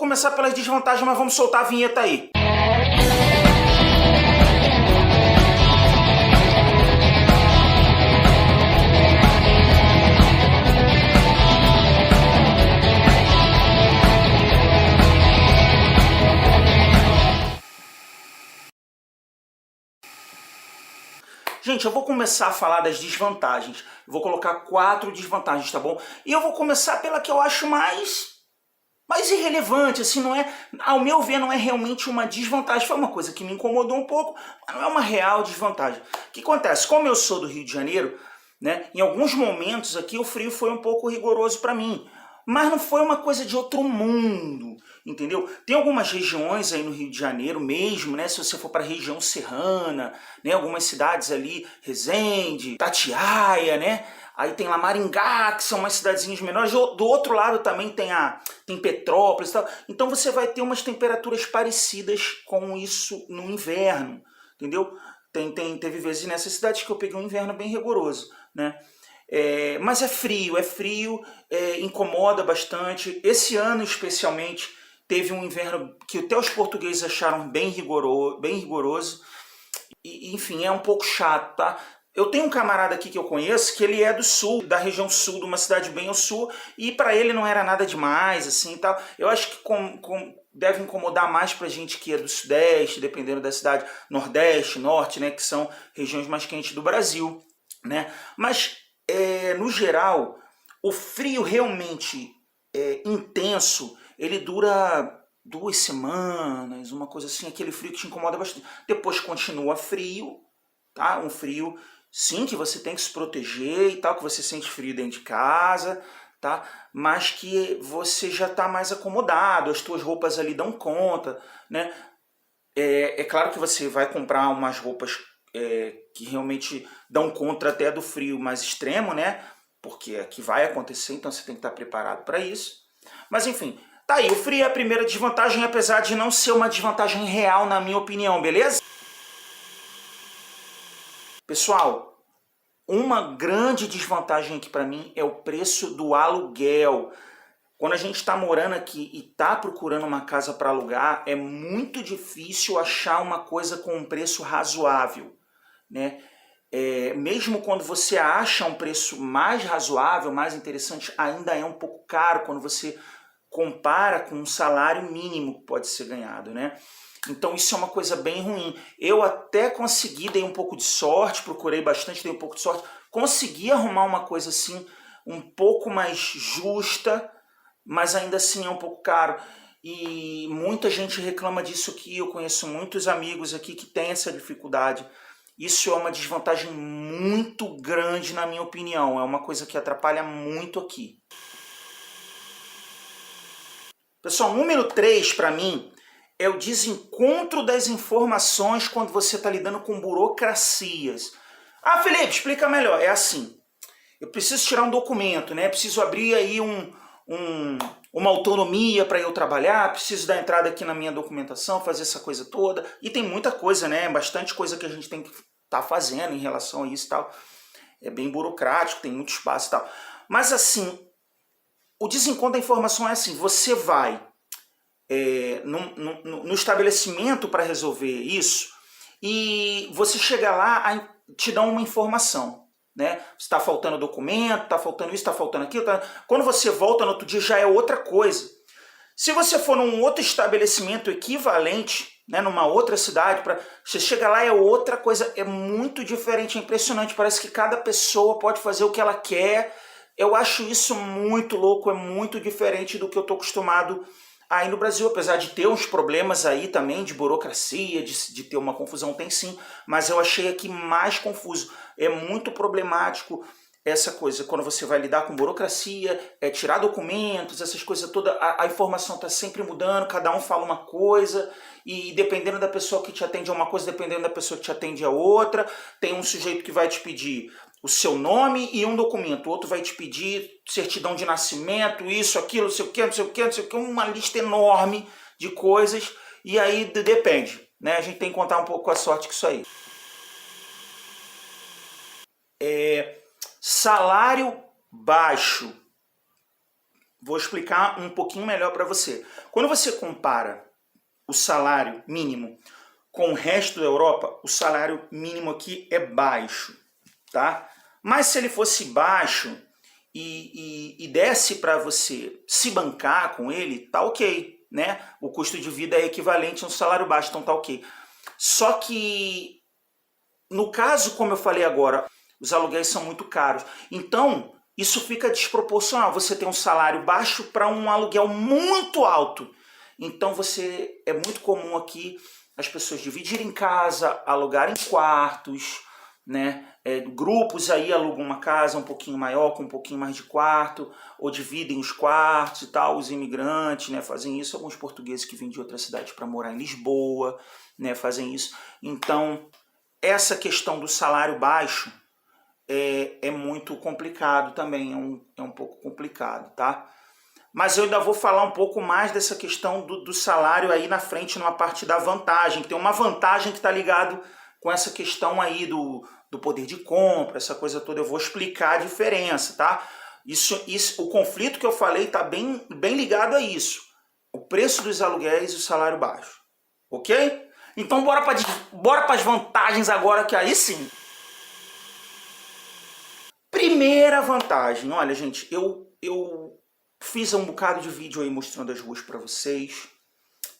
Começar pelas desvantagens, mas vamos soltar a vinheta aí. Gente, eu vou começar a falar das desvantagens. Eu vou colocar 4 desvantagens, tá bom? E eu vou começar pela que eu acho mais irrelevante, assim, não é, ao meu ver, não é realmente uma desvantagem. Foi uma coisa que me incomodou um pouco, mas não é uma real desvantagem. O que acontece? Como eu sou do Rio de Janeiro, né, em alguns momentos aqui o frio foi um pouco rigoroso para mim, mas não foi uma coisa de outro mundo, entendeu? Tem algumas regiões aí no Rio de Janeiro mesmo, né, se você for para a região serrana, né, algumas cidades ali, Resende, Itatiaia, né, aí tem lá Maringá, que são umas cidadezinhas menores. Do outro lado também tem Petrópolis e tal. Então você vai ter umas temperaturas parecidas com isso no inverno, entendeu? Teve vezes nessas cidades que eu peguei um inverno bem rigoroso, né? Mas é frio, incomoda bastante. Esse ano especialmente teve um inverno que até os portugueses acharam bem rigoroso. E, enfim, é um pouco chato, tá? Eu tenho um camarada aqui que eu conheço que ele é do sul, da região sul, de uma cidade bem ao sul, e para ele não era nada demais, assim, tal. Eu acho que deve incomodar mais pra gente que é do sudeste, dependendo da cidade, nordeste, norte, né, que são regiões mais quentes do Brasil, né? Mas, no geral, o frio realmente intenso, ele dura 2 semanas, uma coisa assim, aquele frio que te incomoda bastante. Depois continua frio, tá? Um frio, sim, que você tem que se proteger e tal, que você sente frio dentro de casa, tá? Mas que você já está mais acomodado, as tuas roupas ali dão conta, né? É claro que você vai comprar umas roupas que realmente dão conta até do frio mais extremo, né? Porque aqui vai acontecer, então você tem que estar preparado para isso. Mas enfim, tá aí, o frio é a primeira desvantagem, apesar de não ser uma desvantagem real na minha opinião, beleza? Pessoal, uma grande desvantagem aqui para mim é o preço do aluguel. Quando a gente está morando aqui e está procurando uma casa para alugar, é muito difícil achar uma coisa com um preço razoável, né? Mesmo quando você acha um preço mais razoável, mais interessante, ainda é um pouco caro quando você compara com um salário mínimo que pode ser ganhado, né? Então isso é uma coisa bem ruim. Eu até consegui, dei um pouco de sorte, procurei bastante, dei um pouco de sorte, consegui arrumar uma coisa assim um pouco mais justa, mas ainda assim é um pouco caro. E muita gente reclama disso aqui, eu conheço muitos amigos aqui que têm essa dificuldade. Isso é uma desvantagem muito grande na minha opinião, é uma coisa que atrapalha muito aqui. Pessoal, número 3 para mim é o desencontro das informações quando você está lidando com burocracias. Ah, Felipe, explica melhor. É assim, eu preciso tirar um documento, né? Preciso abrir aí uma autonomia para eu trabalhar, preciso dar entrada aqui na minha documentação, fazer essa coisa toda. E tem muita coisa, né? Bastante coisa que a gente tem que estar fazendo em relação a isso e tal. É bem burocrático, tem muito espaço e tal. Mas assim, o desencontro da informação é assim, você vai no estabelecimento para resolver isso e você chega lá, te dão uma informação, né? Está faltando documento, está faltando isso, está faltando aquilo. Quando você volta no outro dia já é outra coisa. Se você for num outro estabelecimento equivalente, né, numa outra cidade, você chega lá é outra coisa, é muito diferente, é impressionante, parece que cada pessoa pode fazer o que ela quer. Eu acho isso muito louco, é muito diferente do que eu estou acostumado aí no Brasil, apesar de ter uns problemas aí também de burocracia, de ter uma confusão, tem sim, mas eu achei aqui mais confuso. É muito problemático essa coisa, quando você vai lidar com burocracia, tirar documentos, essas coisas todas, a informação está sempre mudando, cada um fala uma coisa, e dependendo da pessoa que te atende a uma coisa, dependendo da pessoa que te atende a outra, tem um sujeito que vai te pedir o seu nome e um documento, o outro vai te pedir certidão de nascimento, isso, aquilo, não sei o que, não sei o que, não sei o que, uma lista enorme de coisas, e aí depende, né? A gente tem que contar um pouco com a sorte com isso aí. Salário baixo. Vou explicar um pouquinho melhor para você. Quando você compara o salário mínimo com o resto da Europa, o salário mínimo aqui é baixo, tá? Mas se ele fosse baixo e desse para você se bancar com ele, tá ok, né? O custo de vida é equivalente a um salário baixo, então tá ok. Só que, no caso, como eu falei agora, os aluguéis são muito caros. Então, isso fica desproporcional. Você tem um salário baixo para um aluguel muito alto. Então, é muito comum aqui as pessoas dividirem casa, alugarem quartos, né? Grupos aí alugam uma casa um pouquinho maior, com um pouquinho mais de quarto, ou dividem os quartos e tal. Os imigrantes, né, fazem isso. Alguns portugueses que vêm de outra cidade para morar em Lisboa, né, fazem isso. Então, essa questão do salário baixo é muito complicado também, é um pouco complicado, tá? Mas eu ainda vou falar um pouco mais dessa questão do salário aí na frente, numa parte da vantagem. Tem uma vantagem que está ligado com essa questão aí do poder de compra, essa coisa toda. Eu vou explicar a diferença, tá? O conflito que eu falei está bem ligado a isso. O preço dos aluguéis e o salário baixo. Ok? Então bora para as vantagens agora, que aí sim. Primeira vantagem. Olha, gente, eu fiz um bocado de vídeo aí mostrando as ruas para vocês,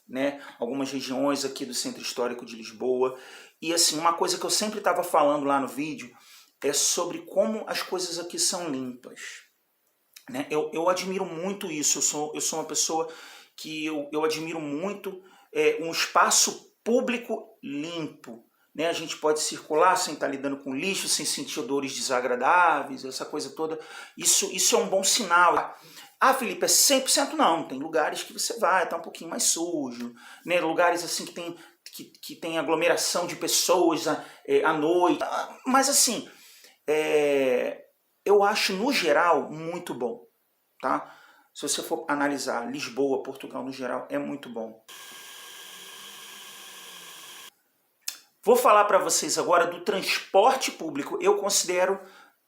né? Algumas regiões aqui do Centro Histórico de Lisboa. E assim, uma coisa que eu sempre estava falando lá no vídeo é sobre como as coisas aqui são limpas, né? Eu admiro muito isso. Eu sou uma pessoa que eu admiro muito um espaço público limpo, né? A gente pode circular sem estar lidando com lixo, sem sentir odores desagradáveis, essa coisa toda. Isso é um bom sinal. Ah, Felipe, é 100%? Não. Tem lugares que você vai, tá um pouquinho mais sujo, né? Lugares assim que tem aglomeração de pessoas à noite. Mas assim, eu acho no geral muito bom, tá? Se você for analisar Lisboa, Portugal no geral, é muito bom. Vou falar para vocês agora do transporte público. Eu considero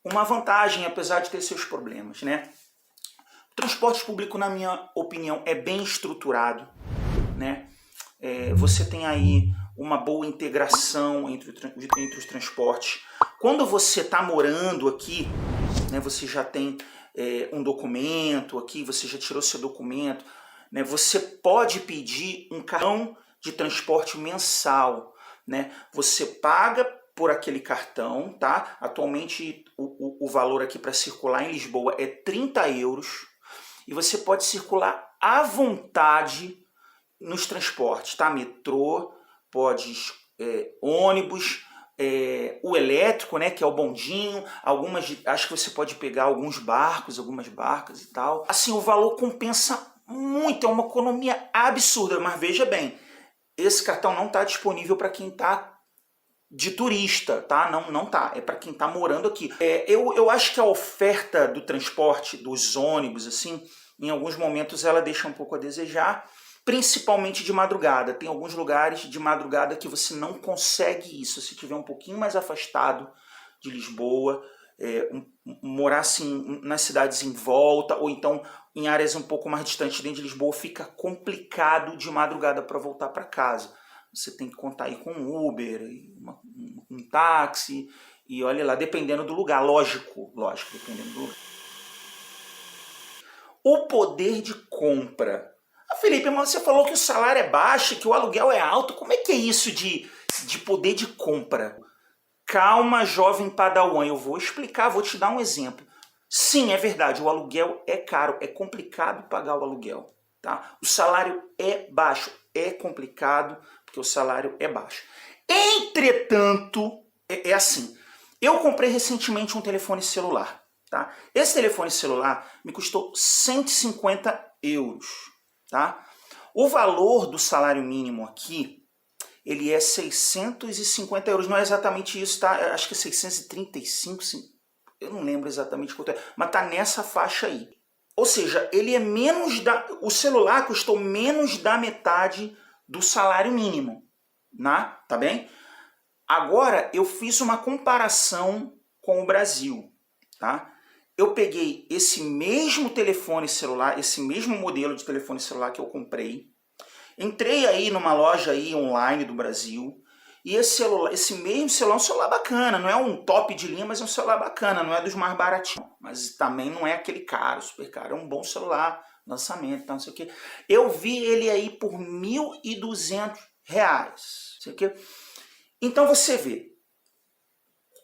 uma vantagem, apesar de ter seus problemas, né? O transporte público, na minha opinião, é bem estruturado, né? Você tem aí uma boa integração entre os transportes. Quando você está morando aqui, né, você já tem um documento aqui, você já tirou seu documento, né, você pode pedir um cartão de transporte mensal, né? Você paga por aquele cartão, tá? Atualmente o valor aqui para circular em Lisboa é 30 euros e você pode circular à vontade nos transportes, tá? Metrô, pode ônibus, o elétrico, né, que é o bondinho, acho que você pode pegar alguns barcos, algumas barcas e tal. Assim, o valor compensa muito, é uma economia absurda, mas veja bem, esse cartão não está disponível para quem está de turista, tá? Não tá, é para quem está morando aqui. Eu acho que a oferta do transporte, dos ônibus, assim, em alguns momentos ela deixa um pouco a desejar, principalmente de madrugada. Tem alguns lugares de madrugada que você não consegue isso. Se estiver um pouquinho mais afastado de Lisboa, morar assim nas cidades em volta, ou então em áreas um pouco mais distantes dentro de Lisboa, fica complicado de madrugada para voltar para casa. Você tem que contar aí com um Uber, um táxi, e olha lá, dependendo do lugar, lógico, dependendo do lugar. O poder de compra. Felipe, mas você falou que o salário é baixo, que o aluguel é alto. Como é que é isso de poder de compra? Calma, jovem padawan, eu vou explicar, vou te dar um exemplo. Sim, é verdade, o aluguel é caro, é complicado pagar o aluguel, tá? O salário é baixo, é complicado, porque o salário é baixo. Entretanto, é assim, eu comprei recentemente um telefone celular, tá? Esse telefone celular me custou 150 euros, tá? O valor do salário mínimo aqui, ele é 650 euros, não é exatamente isso, tá? Acho que é 635, eu não lembro exatamente quanto é, mas tá nessa faixa aí. Ou seja, ele é o celular custou menos da metade do salário mínimo, né? Tá bem? Agora eu fiz uma comparação com o Brasil, tá? eu peguei esse mesmo telefone celular, esse mesmo modelo de telefone celular que eu comprei, entrei aí numa loja aí online do Brasil, e esse mesmo celular é um celular bacana, não é um top de linha, mas é um celular bacana, não é dos mais baratinhos, mas também não é aquele caro, super caro, é um bom celular, lançamento, não sei o que. Eu vi ele aí por R$ 1.200, não sei o que. Então você vê,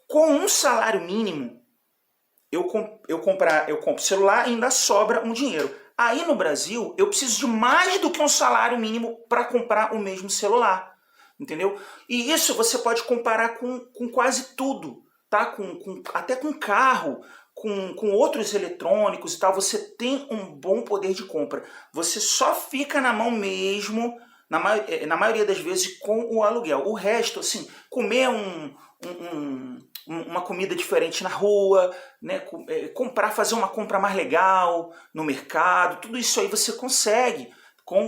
com um salário mínimo, eu compro celular e ainda sobra um dinheiro. Aí no Brasil, eu preciso de mais do que um salário mínimo para comprar o mesmo celular, entendeu? E isso você pode comparar com quase tudo, tá? Até com carro, com outros eletrônicos e tal. Você tem um bom poder de compra. Você só fica na mão mesmo, na maioria das vezes, com o aluguel. O resto, assim, comer uma comida diferente na rua, né, fazer uma compra mais legal no mercado, tudo isso aí você consegue,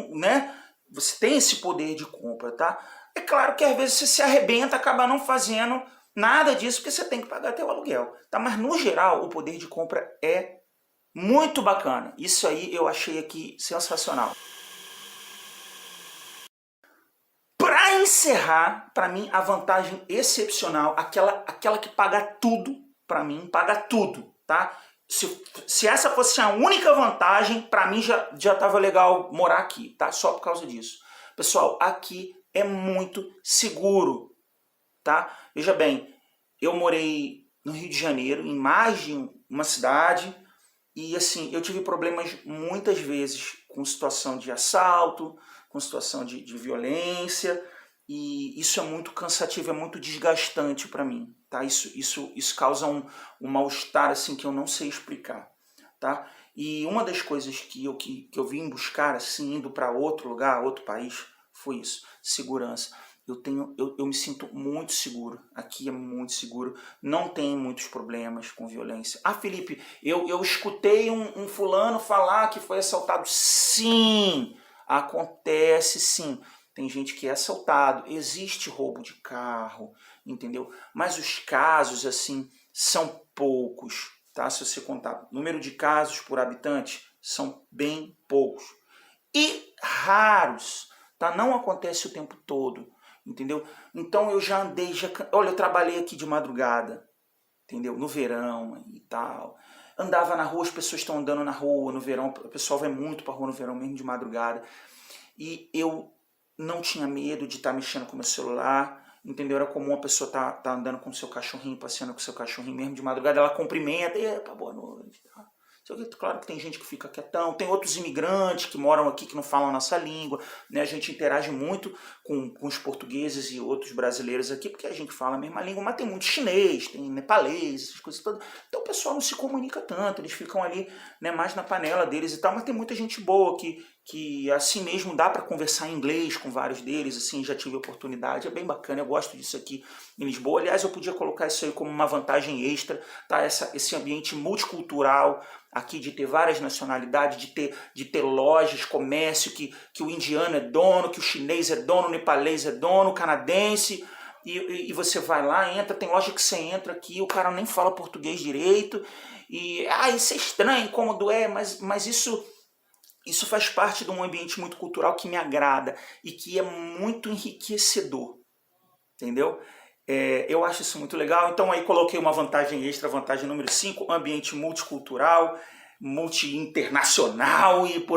né, você tem esse poder de compra, tá? É claro que às vezes você se arrebenta, acaba não fazendo nada disso, porque você tem que pagar teu aluguel, tá? Mas no geral o poder de compra é muito bacana, isso aí eu achei aqui sensacional. Para encerrar, para mim, a vantagem excepcional, aquela que paga tudo, para mim, paga tudo, tá? Se essa fosse a única vantagem, para mim já tava legal morar aqui, tá? Só por causa disso. Pessoal, aqui é muito seguro, tá? Veja bem, eu morei no Rio de Janeiro, em mais de uma cidade, e assim, eu tive problemas muitas vezes com situação de assalto, com situação de violência, e isso é muito cansativo, é muito desgastante para mim, tá? Isso causa um mal-estar assim, que eu não sei explicar, tá? E uma das coisas que eu vim buscar, assim, indo para outro lugar, outro país, foi isso, segurança. Eu me sinto muito seguro, aqui é muito seguro, não tem muitos problemas com violência. Ah, Felipe, eu escutei um fulano falar que foi assaltado. Sim, acontece sim. Tem gente que é assaltado, existe roubo de carro, entendeu? Mas os casos, assim, são poucos, tá? Se você contar o número de casos por habitante, são bem poucos. E raros, tá? Não acontece o tempo todo, entendeu? Então eu já andei, olha, eu trabalhei aqui de madrugada, entendeu? No verão e tal. Andava na rua, as pessoas estão andando na rua no verão, o pessoal vai muito pra rua no verão, mesmo de madrugada. E eu não tinha medo de estar mexendo com o meu celular, entendeu? Era comum a pessoa tá andando com o seu cachorrinho, passeando com o seu cachorrinho mesmo de madrugada, ela cumprimenta, epa, boa noite, tá? Claro que tem gente que fica quietão, tem outros imigrantes que moram aqui que não falam a nossa língua, né? A gente interage muito com os portugueses e outros brasileiros aqui, porque a gente fala a mesma língua, mas tem muito chinês, tem nepalês, essas coisas todas. Então o pessoal não se comunica tanto, eles ficam ali, né, mais na panela deles e tal, mas tem muita gente boa que assim mesmo dá para conversar em inglês com vários deles, assim, já tive oportunidade, é bem bacana, eu gosto disso aqui em Lisboa. Aliás, eu podia colocar isso aí como uma vantagem extra, tá? Esse ambiente multicultural aqui, de ter várias nacionalidades, de ter lojas, comércio, que o indiano é dono, que o chinês é dono, o nepalês é dono, o canadense, e você vai lá, entra, tem loja que você entra aqui, o cara nem fala português direito, e isso é estranho, incômodo mas isso faz parte de um ambiente muito cultural que me agrada e que é muito enriquecedor, entendeu? Eu acho isso muito legal, então aí coloquei uma vantagem extra, vantagem número 5, ambiente multicultural, multi-internacional e por